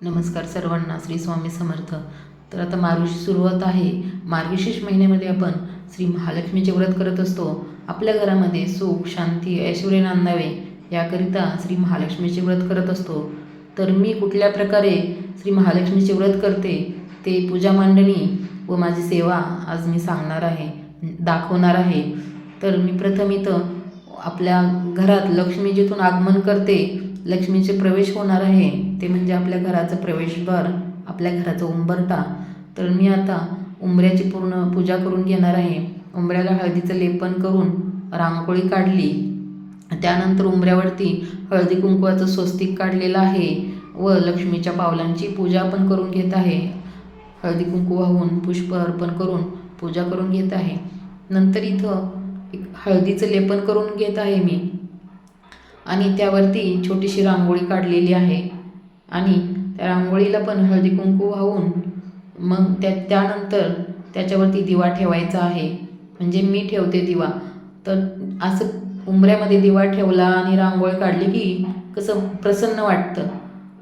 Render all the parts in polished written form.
नमस्कार सर्वांना, श्री स्वामी समर्थ. तर आता मार्गशीर्ष सुरुवात आहे. मार्गशीर्ष महिन्यामध्ये आपण श्री महालक्ष्मीचे व्रत करत असतो. आपल्या घरामध्ये सुख, शांती, ऐश्वर्य नांदावे याकरिता श्री महालक्ष्मीचे व्रत करत असतो. तर मी कुठल्या प्रकारे श्री महालक्ष्मीचे व्रत करते ते पूजा मांडणी व माझी सेवा आज मी सांगणार आहे, दाखवणार आहे. तर मी प्रथम इथं आपल्या घरात लक्ष्मी जिथून आगमन करते, लक्ष्मीचे प्रवेश होणार आहे, ते म्हणजे आपल्या घराचं प्रवेशद्वार, आपल्या घराचं उंबरठा. तर मी आता उंबऱ्याची पूर्ण पूजा करून घेणार आहे. उंबऱ्याला हळदीचं लेपन करून रांगोळी काढली. त्यानंतर उंबऱ्यावरती हळदी कुंकवाचं स्वस्तिक काढलेलं आहे व लक्ष्मीच्या पावलांची पूजा पण करून घेत आहे. हळदी कुंकू वाहून पुष्प अर्पण करून पूजा करून घेत आहे. नंतर इथं एक हळदीचं लेपन करून घेत आहे मी आणि त्यावरती छोटीशी रांगोळी काढलेली आहे आणि त्या रांगोळीला पण हळदी कुंकू वाहून मग त्यानंतर त्याच्यावरती दिवा ठेवायचा आहे. म्हणजे मी ठेवते दिवा. तर असं उंबऱ्यामध्ये दिवा ठेवला आणि रांगोळी काढली की कसं प्रसन्न वाटतं.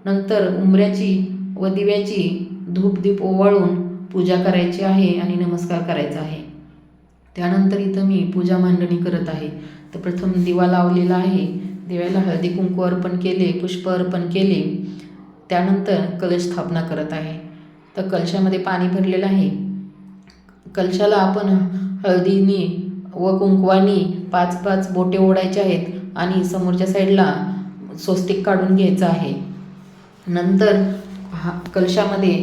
नंतर उंबऱ्याची व दिव्याची धूपदीप ओवाळून पूजा करायची आहे आणि नमस्कार करायचा आहे. त्यानंतर इथं मी पूजा मांडणी करत आहे. तर प्रथम दिवा लावलेला आहे, दिव्याला हळदी कुंकू अर्पण केले, पुष्प अर्पण केले. त्यानंतर कलश स्थापना करत आहे. तर कलशामध्ये पाणी भरलेलं आहे. कलशाला आपण हळदीनी व कुंकवानी 5-5 बोटे ओढायचे आहेत आणि समोरच्या साईडला स्वस्तिक काढून घ्यायचं आहे. नंतर कलशामध्ये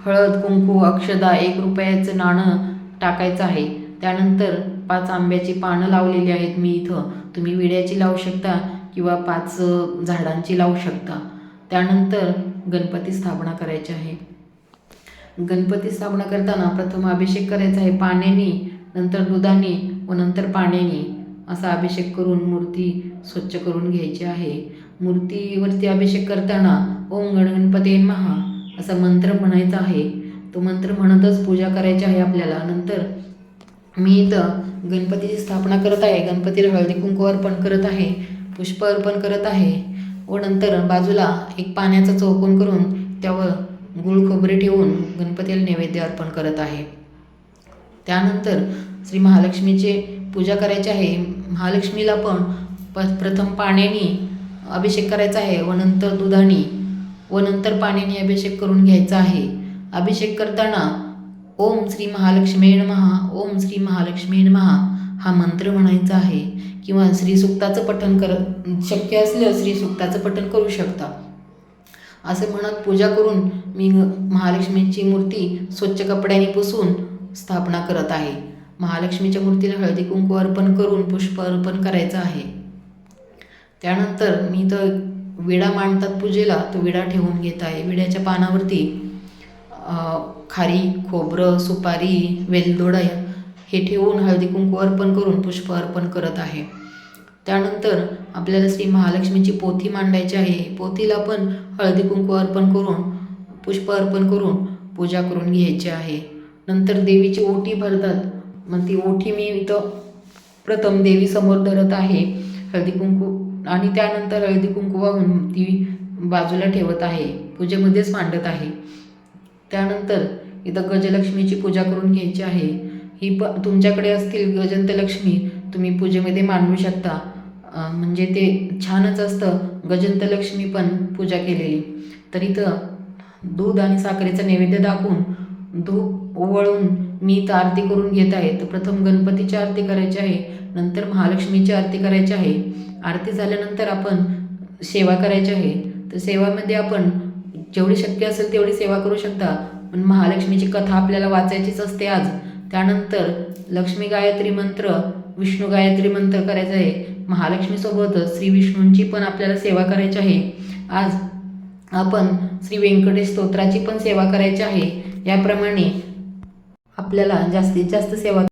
हळद, कुंकू, अक्षदा, 1 रुपयाचं नाणं टाकायचं आहे. त्यानंतर 5 आंब्याची पानं लावलेली आहेत मी इथं. तुम्ही विड्याची लावू शकता किंवा 5 झाडांची लावू शकता. त्यानंतर गणपती स्थापना करायची आहे. गणपती स्थापना करताना प्रथम अभिषेक करायचा आहे पाण्याने, नंतर दुधाने व नंतर पाण्याने असा अभिषेक करून मूर्ती स्वच्छ करून घ्यायची आहे. मूर्तीवरती अभिषेक करताना ओम गणपते नमः असा मंत्र म्हणायचा आहे. तो मंत्र म्हणतच पूजा करायची आहे आपल्याला. नंतर मी इथं गणपतीची स्थापना करत आहे. गणपतीला हळदी कुंकू अर्पण करत आहे, पुष्प अर्पण करत आहे व नंतर बाजूला एक पाण्याचा चौकोन करून त्यावर गुळ खोबरे ठेवून गणपतीला नैवेद्य अर्पण करत आहे. त्यानंतर श्री महालक्ष्मीचे पूजा करायची आहे. महालक्ष्मीला पण प्रथम पाण्याने अभिषेक करायचा आहे व नंतर दुधाने व नंतर पाण्याने अभिषेक करून घ्यायचा आहे. अभिषेक करताना ओम श्री महालक्ष्मी नमः, ओम श्री महालक्ष्मी नमः हा मंत्र म्हणायचा आहे किंवा श्रीसुक्ताचं पठण शक्य असल्यास श्रीसुक्ताचं पठण करू शकता. असं म्हणत पूजा करून मी महालक्ष्मीची मूर्ती स्वच्छ कपड्याने पुसून स्थापना करत आहे. महालक्ष्मीच्या मूर्तीला हळदी कुंकू अर्पण करून पुष्प अर्पण करायचं आहे. त्यानंतर मी इथं विडा मांडतात पूजेला, तो विडा ठेवून घेत आहे. विड्याच्या पानावरती खारी, खोबरं, सुपारी, वेलदोडा हे ठेवून हळदी कुंकू अर्पण करून पुष्प अर्पण करत आहे. त्यानंतर आपल्याला श्री महालक्ष्मीची पोथी मांडायची आहे. पोथीला पण हळदी कुंकू अर्पण करून पुष्प अर्पण करून पूजा करून घ्यायची आहे. नंतर देवीची ओटी भरतात. मग ती ओठी मी इथं प्रथम देवीसमोर धरत आहे हळदी कुंकू आणि त्यानंतर हळदी कुंकू वाहून ती बाजूला ठेवत आहे, पूजेमध्येच मांडत आहे. त्यानंतर इथं गजलक्ष्मीची पूजा करून घ्यायची आहे. ही तुमच्याकडे असतील गजंतलक्ष्मी तुम्ही पूजेमध्ये मांडू शकता. म्हणजे ते छानच असतं गजंतलक्ष्मी पण पूजा केलेली. तर इथं दूध आणि साखरेचा नैवेद्य दाखवून धूप ओवाळून मी इथं आरती करून घेत आहे. तर प्रथम गणपतीची आरती करायची आहे, नंतर महालक्ष्मीची आरती करायची आहे. आरती झाल्यानंतर आपण सेवा करायची आहे. तर सेवामध्ये आपण जेवढी शक्य असेल तेवढी सेवा करू शकता. पण महालक्ष्मीची कथा आपल्याला वाचायचीच असते आज. त्यानंतर लक्ष्मी गायत्री मंत्र, विष्णू गायत्री मंत्र करायचा आहे. महालक्ष्मीसोबतच श्री विष्णूंची पण आपल्याला सेवा करायची आहे. आज आपण श्री व्यंकटेश स्तोत्राची पण सेवा करायची आहे. याप्रमाणे आपल्याला जास्तीत जास्त सेवा